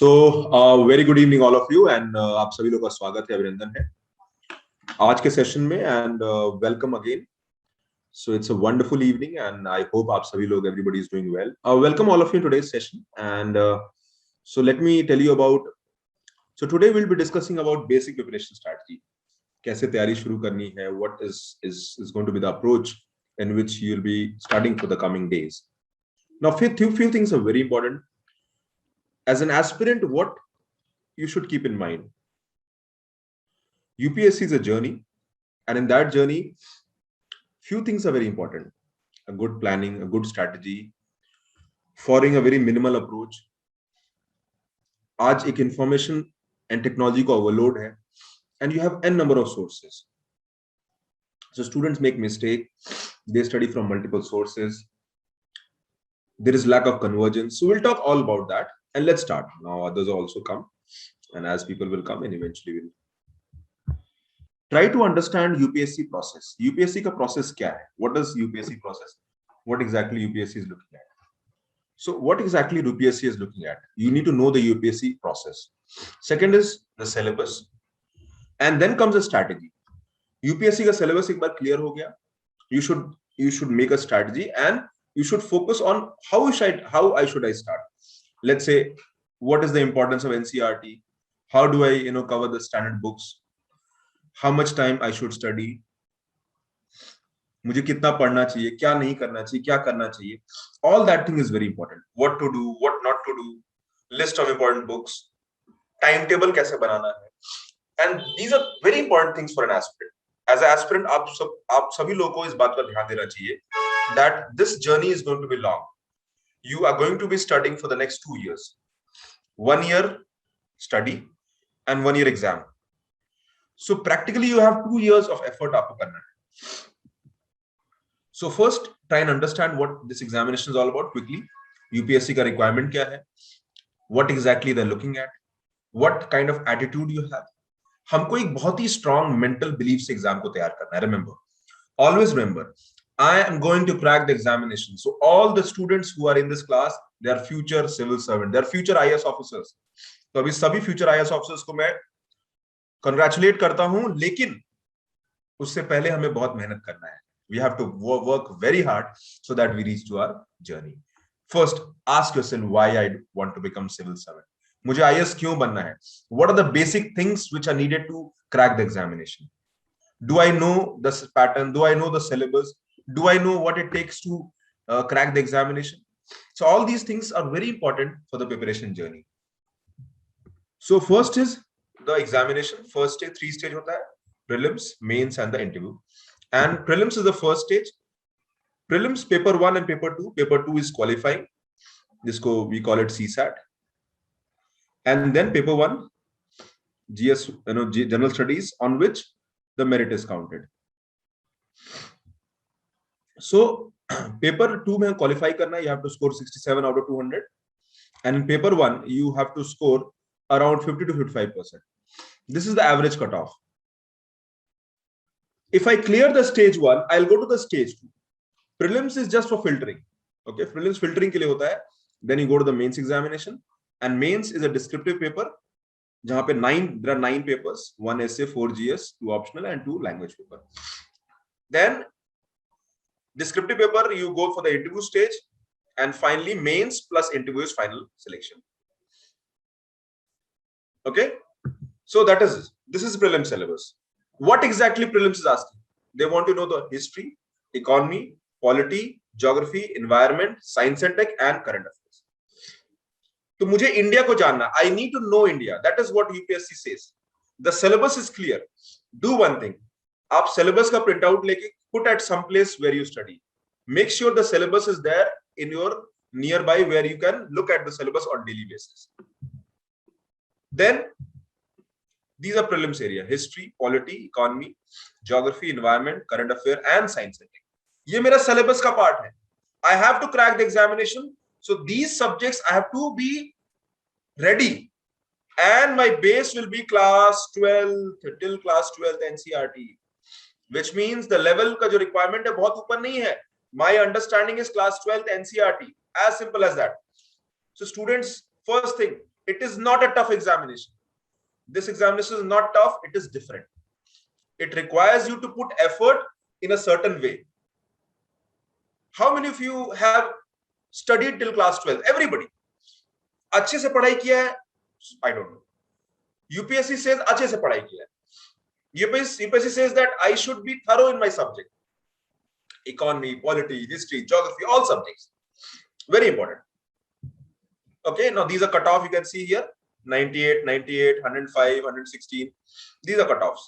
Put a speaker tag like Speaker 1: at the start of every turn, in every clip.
Speaker 1: Very good evening all of you and आप सभी लोगों का स्वागत है, अभिनंदन है आज के सेशन में and welcome again. So it's a wonderful evening and I hope आप सभी लोग everybody is doing well. Welcome all of you today's session and so let me tell you about. So today will be discussing about basic preparation strategy. कैसे तैयारी शुरू करनी है, what is going to be the approach in which you will be studying for the coming days. Now, few things are very important. As an aspirant, what you should keep in mind. UPSC is a journey, and in that journey, few things are very important. A good planning, a good strategy, following a very minimal approach. आज एक information and technology को overload है, and you have n number of sources. So students make mistake. They study from multiple sources. There is lack of convergence. So we'll talk all about that. And let's start. Now others also come. And as people will come and eventually we'll try to understand UPSC process. UPSC का process क्या है? What does UPSC process? What exactly UPSC is looking at? So what exactly UPSC is looking at? You need to know the UPSC process. Second is the syllabus. And then comes a strategy. UPSC का syllabus एक बार clear हो गया. You should make a strategy and you should focus on how I should start. Let's say, what is the importance of NCERT? How do I cover the standard books? How much time I should study? मुझे कितना पढ़ना चाहिए, क्या नहीं करना चाहिए, क्या करना चाहिए? All that thing is very important. What to do, what not to do, list of important books, timetable कैसे बनाना है, and these are very important things for an aspirant. As an aspirant, आप सभी लोगों को इस बात पर ध्यान देना चाहिए that this journey is going to be long. You are going to be studying for the next 2 years. 1 year study and 1 year exam. So practically you have 2 years of effort आपको करना है. So first, try and understand what this examination is all about quickly. UPSC का requirement क्या है? What exactly they're looking at? What kind of attitude you have? हमको एक बहुत ही strong mental belief से exam को तैयार करना है. Remember, always remember, I am going to crack the examination. So all the students who are in this class, they are future civil servant, they are future IAS officers. तो अभी सभी future IAS officers को मैं congratulate करता हूं, लेकिन उससे पहले हमें बहुत मेहनत करना है. We have to work very hard so that we reach to our journey. First, ask yourself why I want to become civil servant. मुझे IAS क्यों बनना है? What are the basic things which are needed to crack the examination? Do I know the pattern? Do I know the syllabus? Do I know what it takes to crack the examination? So all these things are very important for the preparation journey. So first is the examination. First stage, 3 stage होता है: prelims, mains, and the interview. And prelims is the first stage. Prelims, paper 1 and paper 2. Paper 2 is qualifying. जिसको we call it CSAT. And then paper 1, GS, general studies, on which the merit is counted. So paper 2 में qualify करना, you have to score 67 out of 200, and in paper 1 you have to score around 50 to 55%. This is the average cutoff. If I clear the stage 1, I'll go to the stage 2. Prelims is just for filtering. Okay, prelims filtering के लिए होता है. Then you go to the mains examination, and mains is a descriptive paper जहाँ पे there are 9 papers, 1 essay, 4 GS, 2 optional and 2 language paper. Then descriptive paper, you go for the interview stage, and finally mains plus interview is final selection. Okay, so this is prelim syllabus. What exactly prelims is asking? They want to know the history, economy, polity, geography, environment, science and tech, and current affairs. तो मुझे India को जानना, I need to know India. That is what UPSC says. The syllabus is clear. Do one thing. आप syllabus का print out लेके put at some place where you study. Make sure the syllabus is there in your nearby where you can look at the syllabus on daily basis. Then these are prelims area: history, polity, economy, geography, environment, current affair, and science and tech. ये मेरा syllabus का part है. I have to crack the examination. So these subjects I have to be ready, and my base will be class 12 till class 12th NCERT, which means the level का जो requirement है बहुत ऊपर नहीं है. My understanding is class 12th NCERT, as simple as that. So students, first thing, It is not a tough examination. This examination is not tough. It is different. It requires you to put effort in a certain way. How many of you have studied till class 12? Everybody. अच्छे से पढ़ाई किया है? I don't know. UPSC says अच्छे से पढ़ाई किया है. UPSC says that I should be thorough in my subject. Economy, polity, history, geography, all subjects. Very important. Okay, now these are cutoff. You can see here 98, 98, 105, 116. These are cutoffs,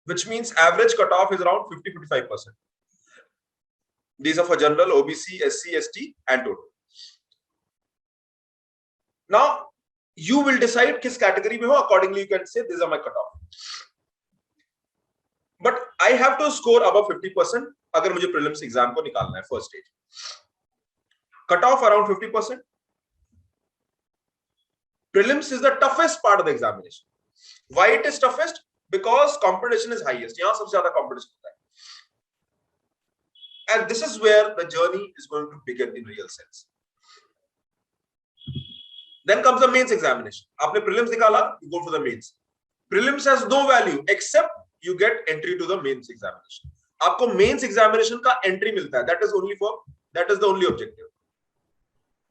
Speaker 1: which means average cutoff is around 50-55%. These are for general, OBC, SC, ST, and total. Now you will decide किस category में हो. Accordingly, you can say these are my cutoff. But I have to score above 50% अगर मुझे prelims exam को निकालना है first stage. Cutoff around 50%. Prelims is the toughest part of the examination. Why it is toughest? Because competition is highest. यहाँ सबसे ज़्यादा competition होता है. And this is where the journey is going to begin in real sense. Then comes the mains examination. आपने prelims निकाला, you go for the mains. Prelims has no value except you get entry to the mains examination. आपको mains examination का entry मिलता है. That is the only objective.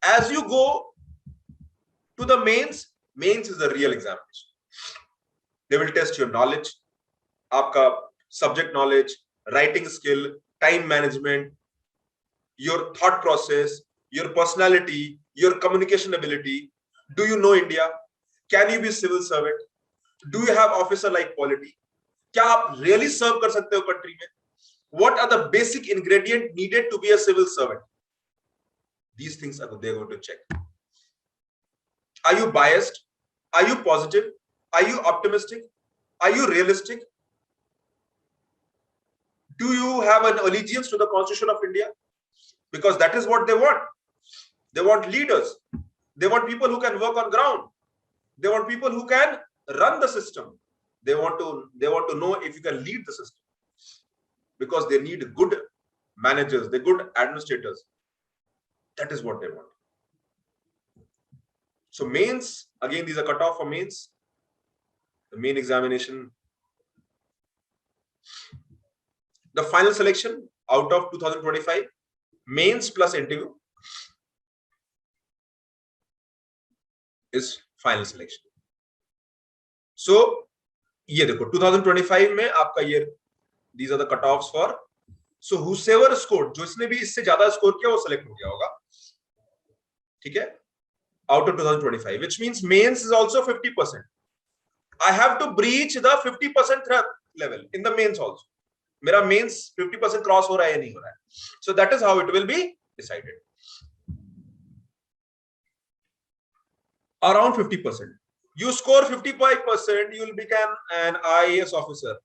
Speaker 1: As you go to the mains is the real examination. They will test your knowledge, आपका subject knowledge, writing skill, time management, your thought process, your personality, your communication ability. Do you know India? Can you be a civil servant? Do you have officer-like quality? क्या आप really serve कर सकते हो country में? What are the basic ingredients needed to be a civil servant? These things are they're going to check. Are you biased? Are you positive? Are you optimistic? Are you realistic? Do you have an allegiance to the Constitution of India? Because that is what they want. They want leaders. They want people who can work on ground. They want people who can run the system. They want to know if you can lead the system. Because they need good managers, they're good administrators. That is what they want. So mains, again, these are cutoff for mains. The main examination. The final selection out of 2025, mains plus interview is final selection. So ये देखो 2025 में आपका ये these are the cutoffs for, so whosoever scored, जो इसने भी इससे ज्यादा स्कोर किया वो सेलेक्ट हो गया होगा, ठीक है, out of 2025, which means mains is also 50%. I have to breach the 50% level in the mains also. मेरा mains 50% क्रॉस हो रहा है या नहीं हो रहा है. So that is how it will be decided. Around 50%. You score 55%, you will become an IAS officer.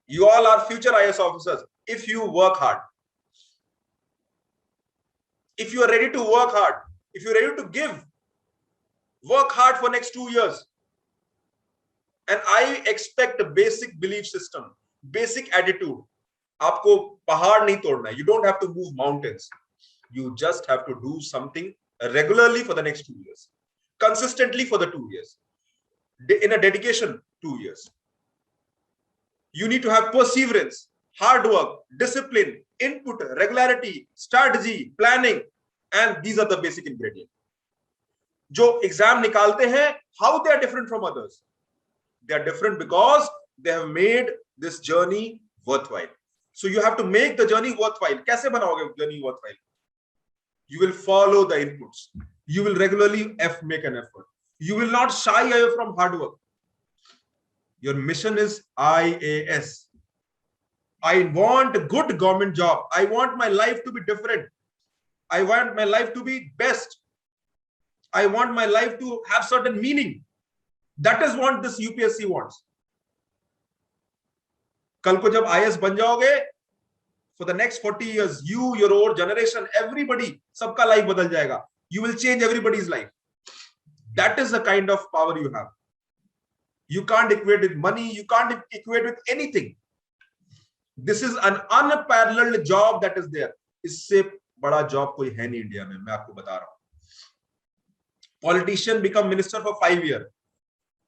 Speaker 1: You all are future IAS officers if you work hard. If you are ready to work hard, if you are ready to give, work hard for next 2 years. And I expect a basic belief system, basic attitude. आपको पहाड़ नहीं तोड़ना है. You don't have to move mountains. You just have to do something regularly for the next 2 years, consistently for the 2 years, in a dedication 2 years. You need to have perseverance, hard work, discipline, input, regularity, strategy, planning, and these are the basic ingredients. जो exam निकालते हैं, how they are different from others? They are different because they have made this journey worthwhile. So you have to make the journey worthwhile. कैसे बनाओगे journey worthwhile? You will follow the inputs. You will regularly make an effort. You will not shy away from hard work. Your mission is IAS. I want a good government job. I want my life to be different. I want my life to be best. I want my life to have certain meaning. That is what this UPSC wants. कल को जब IAS बन जाओगे, for the next 40 years, you, your old generation, everybody, सबका life बदल जाएगा. You will change everybody's life. That is the kind of power you have. You can't equate with money. You can't equate with anything. This is an unparalleled job that is there. इससे बड़ा job कोई है नहीं India में, मैं आपको बता रहा हूं. Politician become minister for 5 years.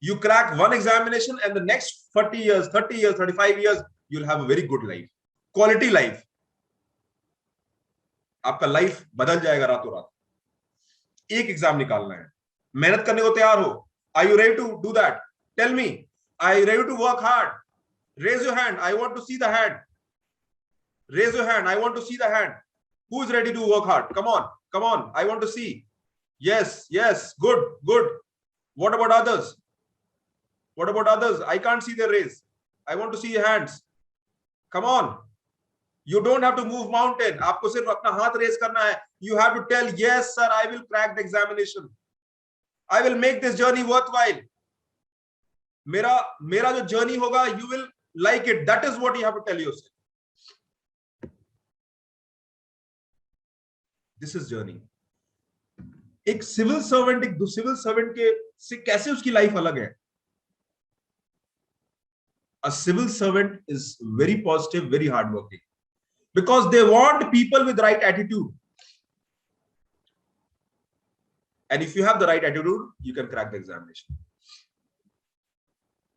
Speaker 1: You crack one examination and the next 40 years, 30 years, 35 years, you'll have a very good life. Quality life. आपका लाइफ बदल जाएगा रातों रात. एक एग्जाम निकालना है, मेहनत करने को तैयार हो. Are you ready to do that? Tell me. Are you ready to work hard? Raise your hand. I want to see the hand. Raise your hand. I want to see the hand. Who is ready to work hard? Come on. Come on. I want to see. Yes. Yes. Good. Good. What about others? What about others? I can't see their raise. I want to see your hands. Come on. You don't have to move mountain. आपको सिर्फ अपना हाथ race करना है. You have to tell, yes, sir, I will crack the examination. I will make this journey worthwhile. मेरा जो journey होगा, you will like it. That is what you have to tell yourself. This is journey. एक civil servant एक civil servant के से कैसे उसकी life अलग है. A civil servant is very positive, very hardworking, because they want people with right attitude. And if you have the right attitude, you can crack the examination.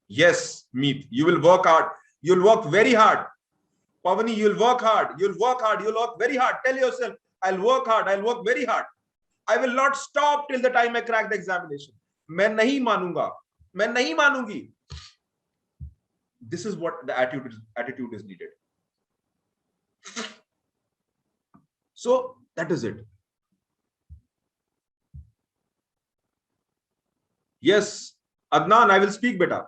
Speaker 1: Yes, Meet, you will work hard. You'll work very hard. Pavani, you'll work hard. You'll work hard. You'll work very hard. Tell yourself, I'll work hard. I'll work very hard. I will not stop till the time I crack the examination. मैं नहीं मानूंगा. मैं नहीं मानूंगी. This is what the attitude is needed. So that is it. Yes, Adnan, I will speak, beta.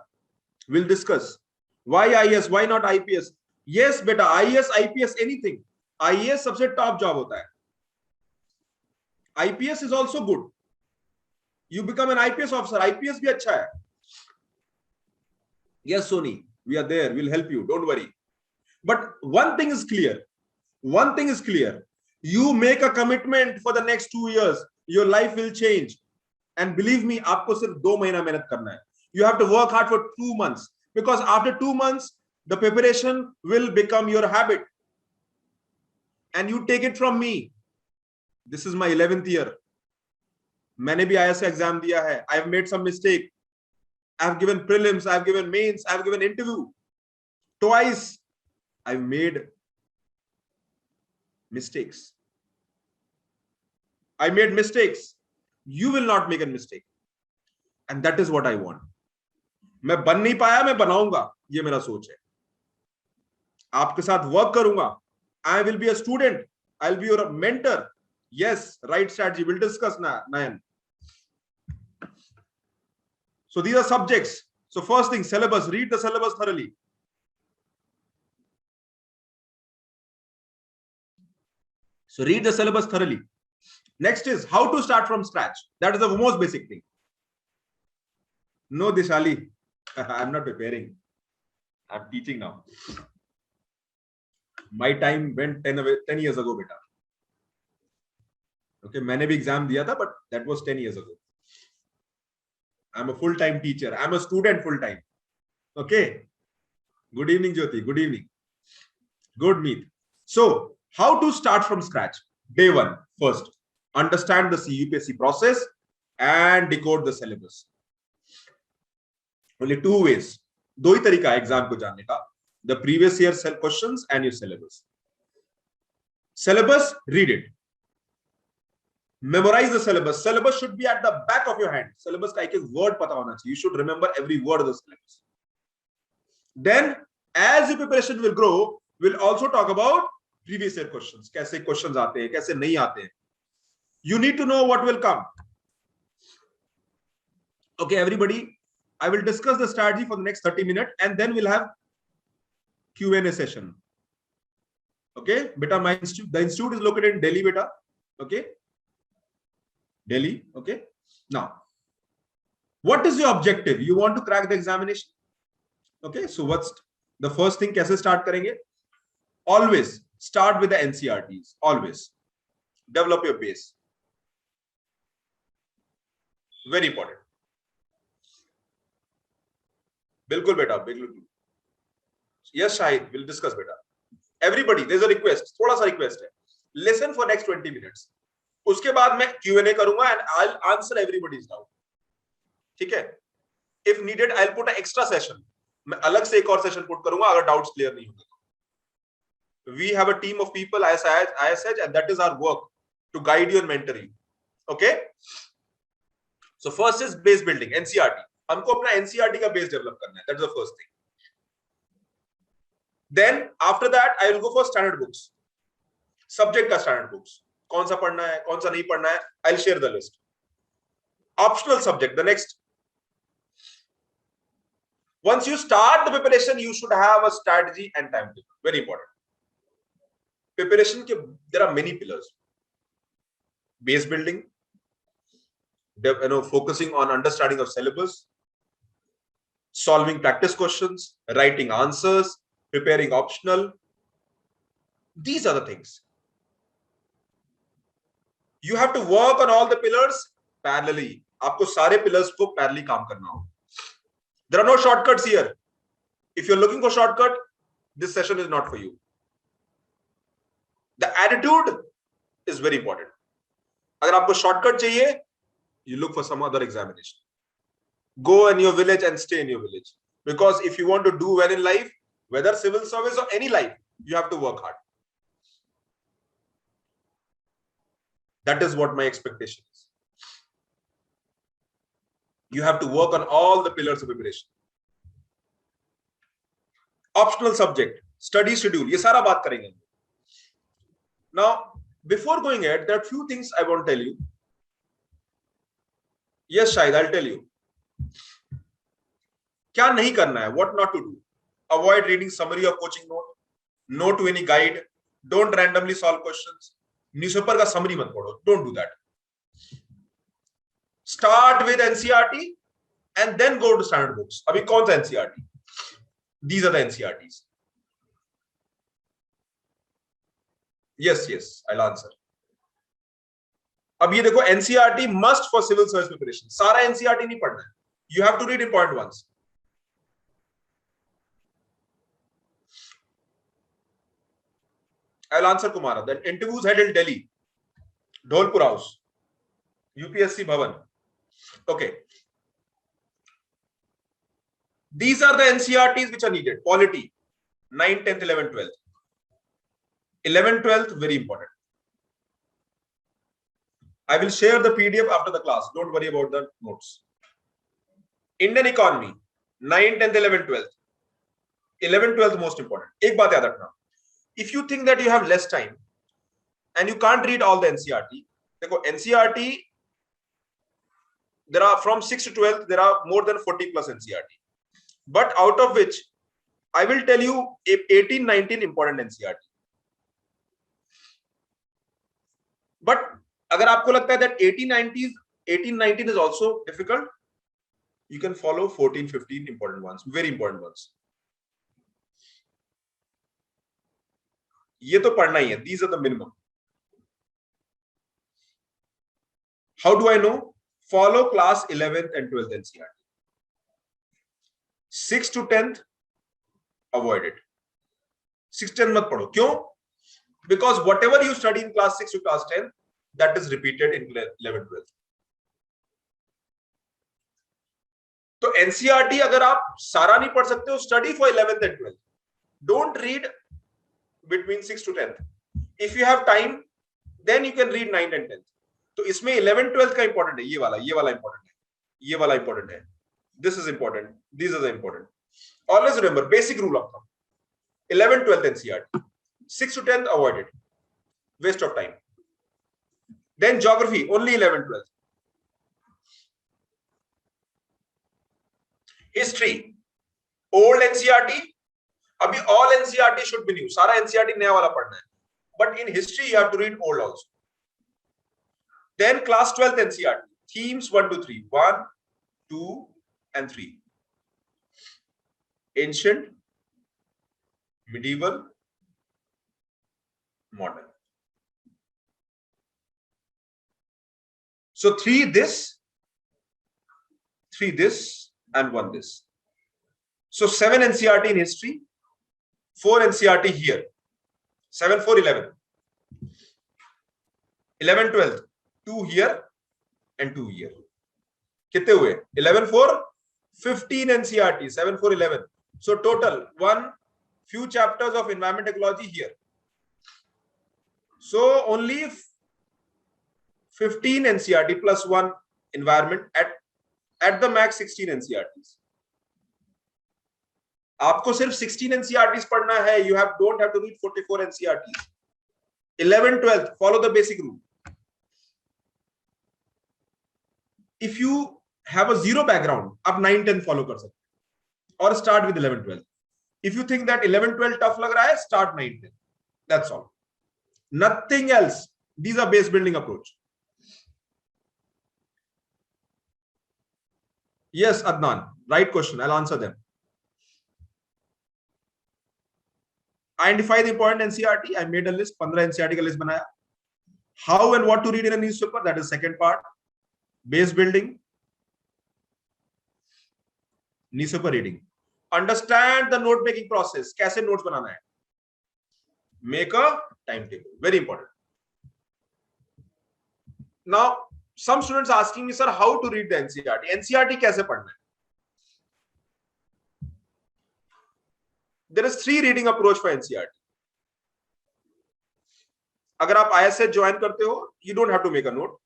Speaker 1: We'll discuss. Why IAS? Why not IPS? Yes, beta. IAS, IPS, anything. IAS सबसे top job होता है. IPS is also good. You become an IPS officer. IPS भी अच्छा है. Yes, Sony, we are there. We'll help you. Don't worry. But one thing is clear. One thing is clear. You make a commitment for the next 2 years. Your life will change. And believe me, आपको सिर्फ 2 महीना मेहनत करना है. You have to work hard for 2 months, because after 2 months, the preparation will become your habit. And you take it from me. This is my 11th year. मैंने भी IAS का exam दिया है. I have made some mistake. I have given prelims. I have given mains. I have given interview. Twice, I've made mistakes. I made mistakes. You will not make a mistake. And that is what I want. मैं बन नहीं पाया, मैं बनाऊंगा. ये मेरा सोच है. आपके साथ वर्क करूंगा. I will be a student. I'll be your mentor. Yes, right strategy. We'll discuss now, Nayan. So these are subjects. So first thing, syllabus. Read the syllabus thoroughly. So read the syllabus thoroughly. Next is how to start from scratch. That is the most basic thing. No, Dishali, I'm not preparing. I'm teaching now. My time went 10 years ago, beta. Okay, मैंने भी exam दिया था, but that was 10 years ago. I'm a full-time teacher. I'm a student full-time. Okay. Good evening, Jyoti. Good evening. Good meet. So, how to start from scratch? Day 1. First, understand the UPSC process and decode the syllabus. Only 2 ways. दो ही तरीका है exam को जानने का. The previous year questions and your syllabus. Syllabus, read it. Memorize the syllabus. Syllabus should be at the back of your hand. Syllabus का एक word पता होना चाहिए. You should remember every word of the syllabus. Then, as your preparation will grow, we'll also talk about previous year questions. कैसे questions आते हैं, कैसे नहीं आते हैं. You need to know what will come. Okay, everybody, I will discuss the strategy for the next 30 minutes and then we'll have Q&A session. Okay, beta, the institute is located in Delhi, beta. Okay, Delhi. Okay, now, what is your objective? You want to crack the examination? Okay, so what's the first thing? कैसे start करेंगे? Always start with the NCRTs. Always develop your base. Very important. बिल्कुल बेटा, बिल्कुल. Yes, Shahid, we'll discuss बेटा. Everybody, there's a request. थोड़ा सा request है. Listen for next 20 minutes. उसके बाद मैं Q&A करूंगा and I'll answer everybody's doubt. ठीक है? If needed, I'll put an extra session. मैं अलग से एक और सेशन पुट करूंगा अगर डाउट्स क्लियर नहीं होंगे. We have a team of people, IAS, and that is our work to guide you and mentor you. Okay? So first is base building, NCERT. हमको अपना NCERT का base develop करना है. That's the first thing. Then after that, I will go for standard books. Subject का standard books. कौन सा पढ़ना है, कौन सा नहीं पढ़ना है. I'll share the list. Optional subject, the next. Once you start the preparation, you should have a strategy and timetable. Very important. Preparation, there are many pillars. Base building, focusing on understanding of syllabus, solving practice questions, writing answers, preparing optional. These are the things. You have to work on all the pillars parallelly. आपको सारे pillars को parallelly काम करना होगा. There are no shortcuts here. If you're looking for shortcut, this session is not for you. The attitude is very important. अगर आपको shortcut चाहिए, you look for some other examination. Go in your village and stay in your village. Because if you want to do well in life, whether civil service or any life, you have to work hard. That is what my expectation is. You have to work on all the pillars of preparation. Optional subject, study schedule, ये सारा बात करेंगे. Now, before going ahead, there are few things I want to tell you. Yes, Shahid, I'll tell you. क्या नहीं करना है, what not to do. Avoid reading summary or coaching note. No to any guide. Don't randomly solve questions. Newspaper का summary मत पढ़ो. Don't do that. Start with NCERT and then go to standard books. अभी कौन सा NCERT? These are the NCERTs. Yes, I'll answer. अब ये देखो NCERT must for civil service preparation. सारा NCERT नहीं पढ़ना है. You have to read important ones. I'll answer Kumara. Then interviews held in Delhi, Dholpur House, UPSC Bhavan. Okay. These are the NCERTs which are needed. Polity, 9, 10th, 11, 12th. 11, 12th, very important. I will share the PDF after the class. Don't worry about the notes. Indian economy, 9, 10th, 11, 12th. 11, 12th most important. एक बात याद रखना. If you think that you have less time and you can't read all the NCERT, देखो NCERT, there are from 6 to 12th, there are more than 40 plus NCERT. But out of which, I will tell you 18, 19 important NCERT. But अगर आपको लगता है that 18, 19 is also difficult, you can follow 14, 15 important ones, very important ones. ये तो पढ़ना ही है. These are the minimum. How do I know? Follow class 11th and 12th NCERT. 6 to 10th, avoid it. 6 to 10 मत पढ़ो. क्यों? Because whatever you study in class 6 to class 10, that is repeated in 11th, 12th. तो NCERT अगर आप सारा नहीं पढ़ सकते हो, study for 11th and 12th. Don't read between 6 to 10th. If you have time, then you can read 9 and 10th. तो इसमें 11, 12th का important है. ये वाला important है. ये वाला important है. This is important. These are the important. Always remember basic rule of thumb. 11, 12th NCERT. 6 to 10th, avoid it. Waste of time. Then geography, only 11, 12th. History, old NCERT. अभी all NCERT should be new. सारा NCERT नया वाला पढ़ना है. But in history, you have to read old also. Then class 12th NCERT. Themes 1 to 3. 1, 2, and 3. Ancient, medieval, modern. So 3 this, 3 this, and 1 this. So 7 NCERT in history, 4 NCERT here. 7, 4, 11. 11 12 2 here and 2 here. कितने हुए? 11 4 15 NCERT, 7 4 11. So total one few chapters of environment ecology here. So only 15 NCERT plus one environment at the max 16 NCERTs. आपको सिर्फ 16 NCERTs पढ़ना है. You don't have to read 44 NCERTs. 11 12 follow the basic rule. If you have a zero background, आप 9 10 follow कर सकते हैं और start with 11 12. If you think that 11 12 tough लग रहा है, start 9 10. That's all. Nothing else. These are base building approach. Yes, Adnan, right question. I'll answer them. Identify the important NCERT. I made a list. 15 NCERT का list बनाया. How and what to read in a newspaper. That is second part. Base building. Newspaper reading. Understand the note making process. कैसे notes बनाना है. Make a timetable. Very important. Now, some students asking me, sir, how to read the NCERT? NCERT कैसे पढ़ना है? There is 3 reading approach for NCERT. अगर आप IAS join करते हो, you don't have to make a note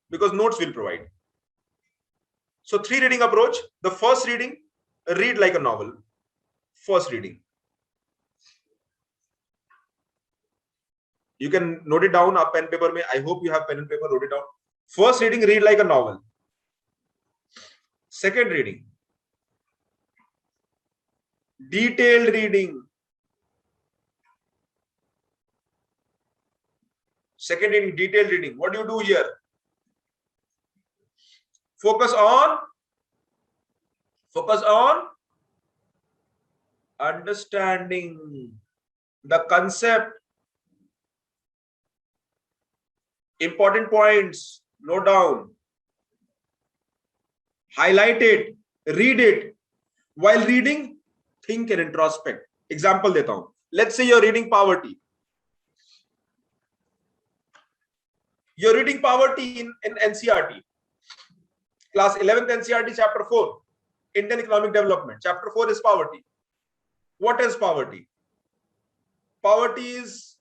Speaker 1: because notes will provide. So 3 reading approach. The first reading, read like a novel. First reading. You can note it down up pen paper में. I hope you have pen and paper. Note it down. First reading, read like a novel. Second reading, detailed reading. Second reading, detailed reading. What do you do here? Focus on understanding the concept. Important points, note down. Highlight it, read it. While reading, think and introspect. Example देता हूं. Let's say you're reading poverty. You're reading poverty in NCERT. Class 11th NCERT, chapter 4. Indian economic development. Chapter 4 is poverty. What is poverty? Poverty is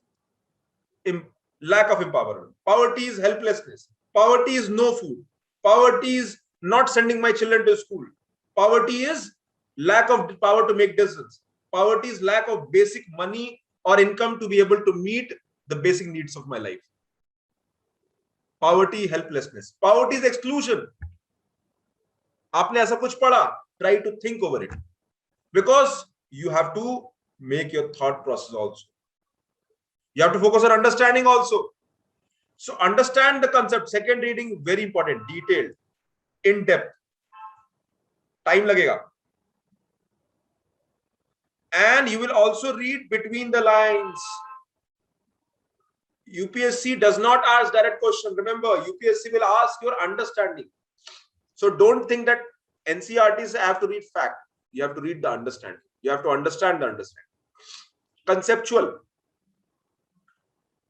Speaker 1: lack of empowerment. Poverty is helplessness. Poverty is no food. Poverty is not sending my children to school. Poverty is lack of power to make decisions. Poverty is lack of basic money or income to be able to meet the basic needs of my life. Poverty, helplessness. Poverty is exclusion. आपने ऐसा कुछ पढ़ा, try to think over it, because you have to make your thought process also. You have to focus on understanding also. So understand the concept. Second reading, very important, detailed, in depth. Time लगेगा. And you will also read between the lines. UPSC does not ask direct question. Remember, UPSC will ask your understanding. So don't think that NCERTs have to read fact. You have to read the understanding. You have to understand the understanding. Conceptual.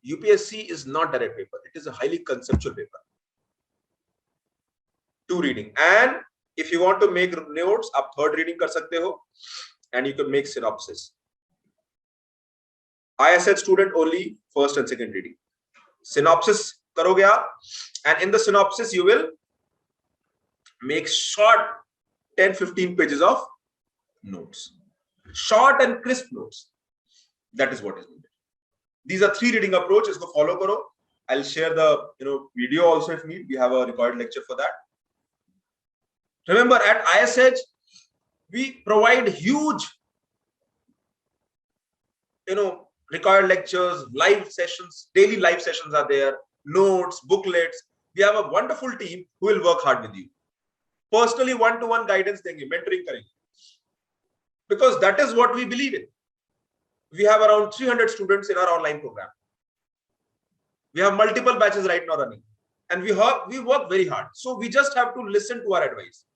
Speaker 1: UPSC is not direct paper. It is a highly conceptual paper. 2 reading. And if you want to make notes, आप third reading कर सकते हो, and you can make synopsis. I said student only first and second reading. Synopsis करोगे आप, and in the synopsis you will make short 10-15 pages of notes. Short and crisp notes. That is what is needed. These are 3 reading approaches. Go follow karo. I'll share the video also if need. We have a recorded lecture for that. Remember, at ISH we provide huge recorded lectures, live sessions, daily live sessions are there, notes, booklets. We have a wonderful team who will work hard with you. Personally, one-to-one guidance देंगे, mentoring करेंगे. Because that is what we believe in. We have around 300 students in our online program. We have multiple batches right now running, and we work very hard. So we just have to listen to our advice.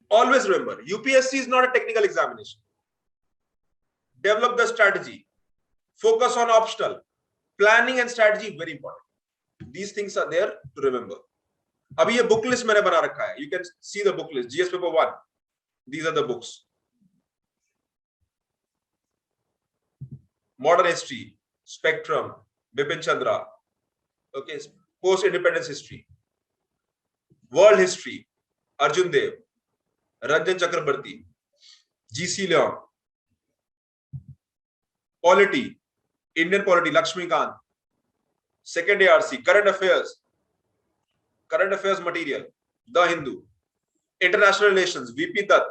Speaker 1: Always remember, UPSC is not a technical examination. Develop the strategy. Focus on optional. Planning and strategy, very important. These things are there to remember. अभी ये book list मैंने बना रखा है. You can see the book list. GS paper 1. These are the books. Modern history, Spectrum, Bipin Chandra. Okay, post-independence history. World history, Arjun Dev, Ranjan Chakrabarti, G.C. Leong. Polity, Indian polity, Lakshmi Kant. Second ARC, current affairs material, The Hindu. International relations, VP Dutt.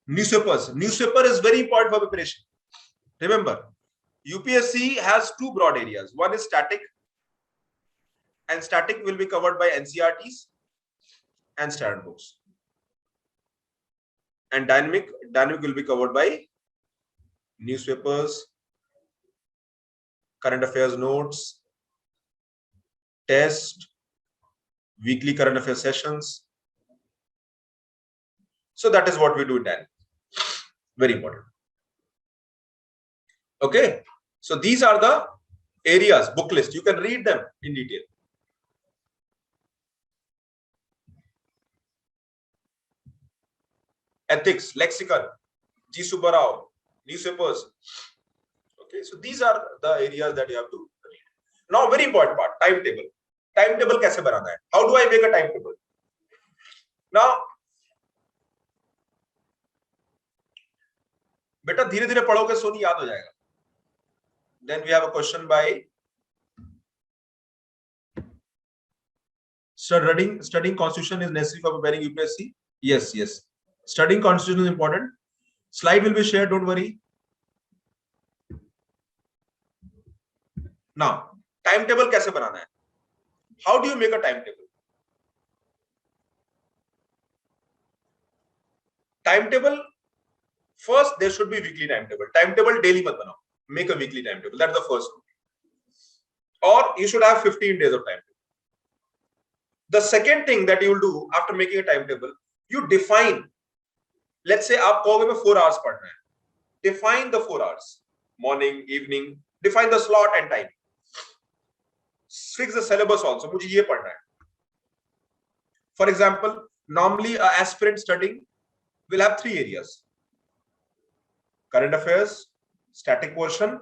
Speaker 1: Newspapers. Newspaper is very important for preparation. Remember, UPSC has two broad areas. One is static, and static will be covered by NCRTs and standard books. And dynamic will be covered by newspapers, current affairs notes, test, weekly current affairs sessions. So that is what we do in dynamic. Very important. Okay, so these are the areas, book list. You can read them in detail. Ethics, lexicon, G. Subbarao, newspapers. Okay, so these are the areas that you have to read. Now, very important part, timetable. Timetable कैसे बनाना है? How do I make a timetable? Now, बेटा धीरे धीरे पढ़ोगे सोनी याद हो जाएगा. Then we have a question by studying constitution is necessary for preparing UPSC. Yes. Studying constitution is important. Slide will be shared, don't worry. Now, timetable कैसे बनाना है? How do you make a timetable? Timetable, first there should be weekly timetable. Timetable daily mat banao. Make a weekly timetable. That's the first one. Or you should have 15 days of timetable. The second thing that you will do after making a timetable, you define. Let's say आप कहोगे मैं 4 hours पढ़ना है. Define the 4 hours. Morning, evening. Define the slot and time. Fix the syllabus also. मुझे ये पढ़ना है. For example, normally an aspirant studying will have 3 areas: current affairs, static portion,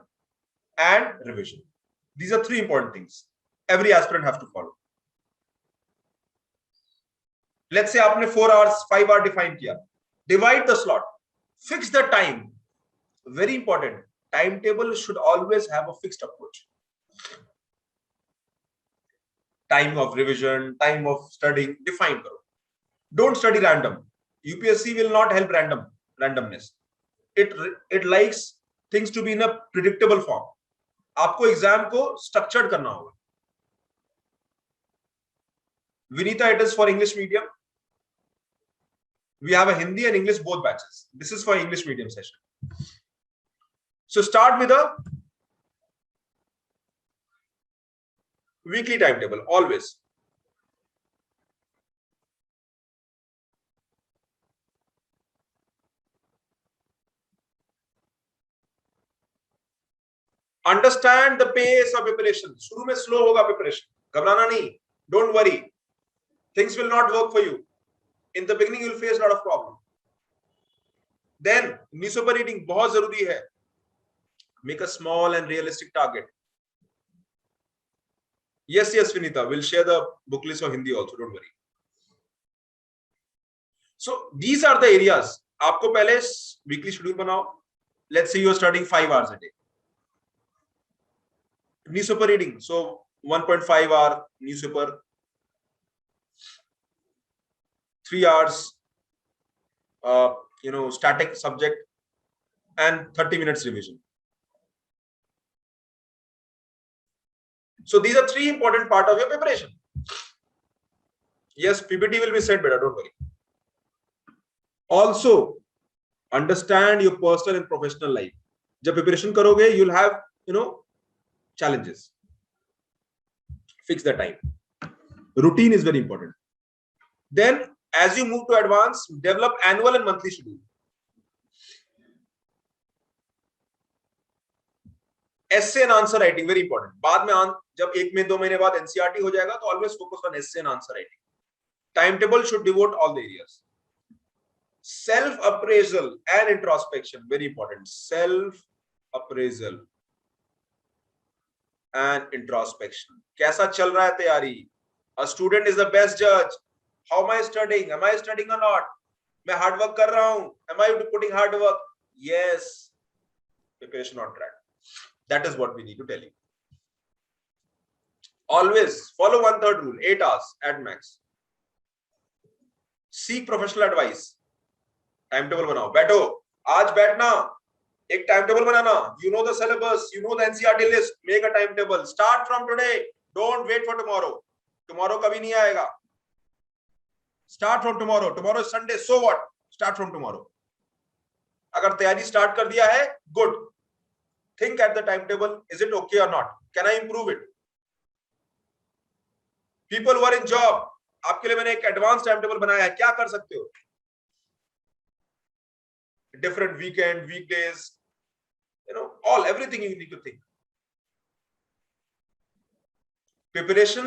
Speaker 1: and revision. These are 3 important things every aspirant have to follow. Let's say आपने 4 hours, 5 hours define किया. Divide the slot. Fix the time. Very important. Timetable should always have a fixed approach. Time of revision, time of studying, define karo. Don't study random. UPSC will not help randomness. It likes things to be in a predictable form. आपको exam को structured करना होगा. Vinita, it is for English medium. We have a Hindi and English both batches. This is for English medium session. So start with a weekly timetable, always. Understand the pace of preparation. शुरू में slow होगा preparation. घबराना नहीं. Don't worry. Things will not work for you. In the beginning, you will face a lot of problems. Then, newspaper reading बहुत जरूरी है. Make a small and realistic target. Yes, Vinita, we'll share the book list for Hindi also. Don't worry. So these are the areas. आपको पहले weekly schedule बनाओ. Let's say you are studying 5 hours a day. Newspaper reading. So 1.5 hour newspaper. 3 hours, static subject, and 30 minutes revision. So these are 3 important parts of your preparation. Yes, PPT will be sent better, don't worry. Also, understand your personal and professional life. जब preparation करोगे, you'll have, challenges. Fix the time. Routine is very important. Then, as you move to advance, develop annual and monthly schedule. Essay and answer writing very important. बाद में जब 1 में 2 महीने बाद NCERT हो जाएगा तो always focus on essay and answer writing. Time table should devote all the areas. Self appraisal and introspection very important. Self appraisal and introspection. कैसा चल रहा है तैयारी? A student is the best judge. How am I studying? Am I studying or not? मैं hard work कर रहा हूं. Am I putting hard work? Yes. Preparation on track. That is what we need to tell you. Always follow 1/3 rule. 8 hours at max. Seek professional advice. Time table बनाओ. बैठो. आज बैठना. एक time table banana. You know the syllabus. You know the NCERT list. Make a time table. Start from today. Don't wait for tomorrow. Tomorrow कभी नहीं आएगा. Start from tomorrow. Tomorrow is Sunday. So what? Start from tomorrow. अगर तैयारी start कर दिया है, good. Think at the timetable. Is it okay or not? Can I improve it? People who are in job, आपके लिए मैंने एक advance time table बनाया है. क्या कर सकते हो? Different weekend, weekdays, everything you need to think. Preparation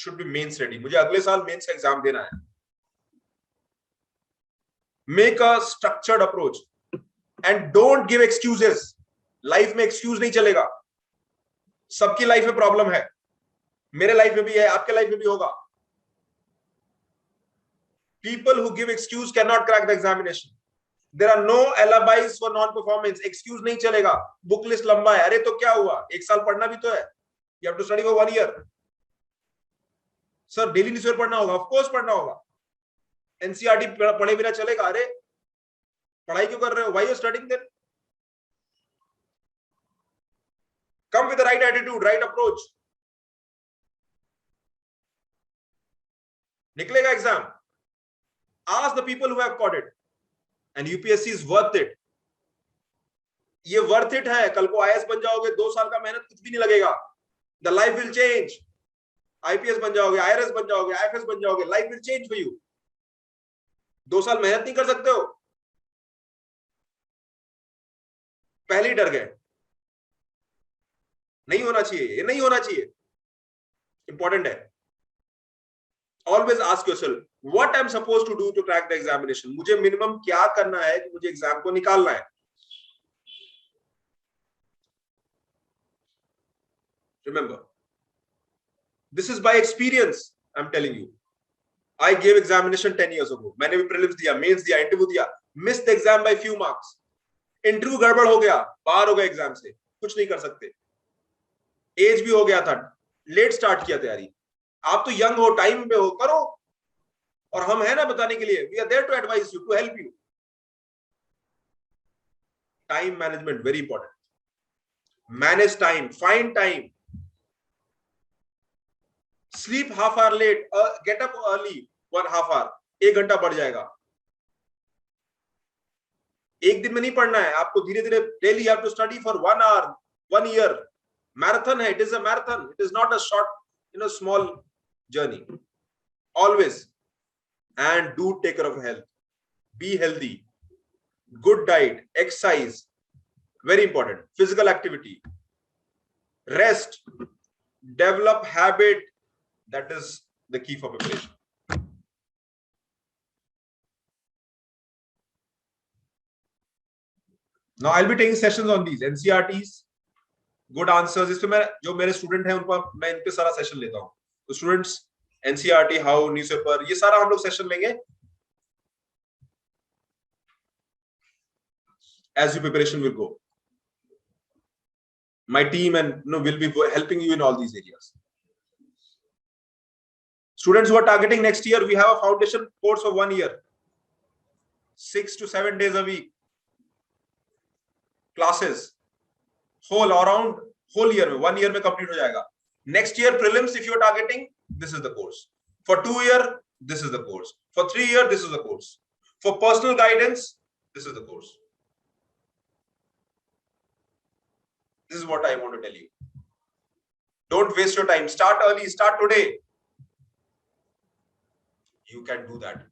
Speaker 1: should be mains ready. मुझे अगले साल मेंस का एग्जाम देना है. Make a structured approach and don't give excuses. Life में एक्सक्यूज नहीं चलेगा. सबकी लाइफ में प्रॉब्लम है. मेरे लाइफ में भी है, आपके लाइफ में भी होगा. People who give excuse cannot crack the examination. There are no alibis for non-performance. Excuse नहीं चलेगा. बुक लिस्ट लंबा है. अरे तो क्या हुआ? 1 साल पढ़ना भी तो है. You have to study for 1 year. Sir daily newspaper पढ़ना होगा. ऑफ कोर्स पढ़ना होगा. एनसीईआरटी पढ़े बिना चलेगा? अरे पढ़ाई क्यों कर रहे हो? Why you studying then? Come with the right attitude, right approach. निकलेगा exam. Ask the people who have caught it. And UPSC is worth it. ये worth it है. कल को IAS बन जाओगे, 2 साल का मेहनत कुछ भी नहीं लगेगा. The life will change. IPS बन जाओगे, IRS बन जाओगे, IFS बन जाओगे. Life will change for you. 2 साल मेहनत नहीं कर सकते हो, पहले ही डर गए. नहीं होना चाहिए, ये नहीं होना चाहिए. इंपॉर्टेंट है. Always ask yourself, what I'm supposed to do to crack the examination? मुझे मिनिमम क्या करना है कि मुझे एग्जाम को निकालना है. Remember, this is by experience. I'm telling you. I gave examination 10 years ago. मैंने भी prelims दिया, mains दिया, interview दिया. Missed the exam by few marks. Interview गड़बड़ हो गया, बाहर हो गए एग्जाम से. कुछ नहीं कर सकते. एज भी हो गया था, लेट स्टार्ट किया तैयारी. आप तो यंग हो, टाइम पे हो, करो. और हम है ना बताने के लिए. We are there to advise you, to help you. Time management very important. Manage time, find time. Sleep half hour late, get up early 1/2 hour. 1 घंटा बढ़ जाएगा. एक दिन में नहीं पढ़ना है आपको. धीरे धीरे daily you have to study for 1 hour, 1 year. Marathon है. It is a marathon. It is not a short small journey. Always. And do take care of health. Be healthy. Good diet, exercise, very important. Physical activity, rest, develop habit. That is the key for preparation. Now I'll be taking sessions on these NCERTs, good answers. इसमें मैं जो मेरे student हैं उनको मैं इन पे सारा session लेता हूँ. तो स्टूडेंट्स एनसीईआरटी, हाउ, न्यूज़पेपर, ये सारा हम लोग सेशन लेंगे as your preparation will go. My team and will be helping you in all these areas. Students who are targeting next year, we have a foundation course of 1 year, 6 to 7 days a week, classes, whole year में 1 year में complete हो जाएगा. Next year prelims, if you are targeting, this is the course. For 2 year, this is the course. For 3 year, this is the course. For personal guidance, this is the course. This is what I want to tell you. Don't waste your time. Start early. Start today. You can do that.